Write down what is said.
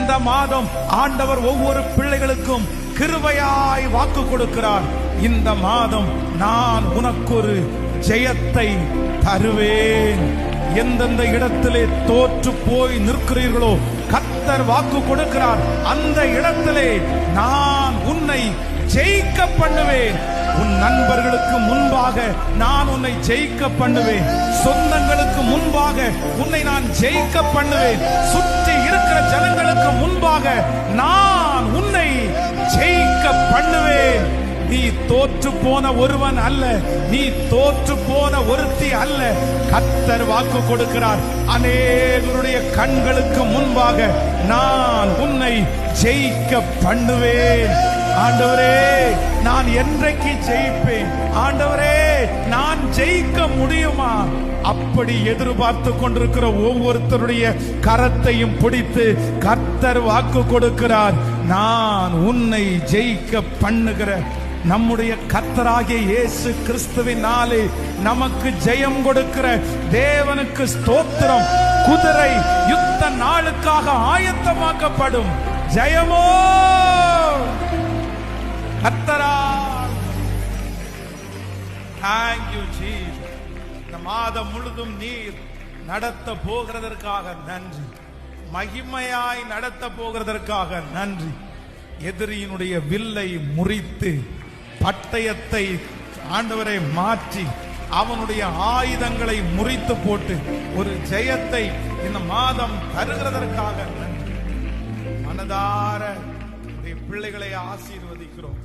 இந்த மாதம் ஆண்டவர் ஒவ்வொரு பிள்ளைகளுக்கும் கிருபையாய் வாக்கு கொடுக்கிறார். இந்த மாதம் நான் உனக்கு ஒரு ஜெயத்தை தருவேன். எந்தெந்த இடத்திலே தோற்று போய் நிற்கிறீர்களோ கர்த்தர் வாக்கு கொடுக்கிறார். அந்த இடத்திலே நான் உன்னை ஜெயிக்க பண்ணுவேன். உன் நண்பர்களுக்கு முன்பாக நான் உன்னை ஜெயிக்க பண்ணுவேன். சொந்தங்களுக்கு முன்பாக உன்னை நான் ஜெயிக்க பண்ணுவேன். சுற்றி இருக்கிற ஜனங்களுக்கு முன்பாக நான் உன்னை ஜெயிக்க பண்ணுவேன். நீ தோற்று போன ஒருவன் அல்ல, நீ தோற்று போன ஒருத்தி அல்ல. கர்த்தர் வாக்கு கொடுக்கிறார். அநேகருடைய கண்களுக்கு முன்பாக நான் உன்னை ஜெயிக்க பண்ணுவேன். ஆண்டவரே, நான் என்றைக்கு ஜெயிப்பேன்? ஆண்டவரே, நான் ஜெயிக்க முடியுமா? அப்படி எதிர்பார்த்து கொண்டிருக்கிற ஒவ்வொருத்தருடைய கரத்தையும் பிடித்து கர்த்தர் வாக்கு கொடுக்கிறார். நான் உன்னை ஜெயிக்க பண்ணுகிற நம்முடைய கர்த்தராகிய இயேசு கிறிஸ்துவினாலே நமக்கு ஜெயம் கொடுக்கிற தேவனுக்கு ஸ்தோத்திரம். குதிரை யுத்த நாளுக்காக ஆயத்தமாக்கப்படும். ஜெயமோ கர்த்தரால். Thank you Jesus. இந்த மாதம் முழுதும் நீர் நடத்த போகிறதற்காக நன்றி. மகிமையாய் நடத்த போகிறதற்காக நன்றி. எதிரியினுடைய வில்லை முறித்து பட்டயத்தை ஆண்டவரை மாற்றி அவனுடைய ஆயுதங்களை முறித்து போட்டு ஒரு ஜெயத்தை இந்த மாதம் தருகிறதற்காக நன்றி. மனதார பிள்ளைகளை ஆசீர்வதிக்கிறோம்.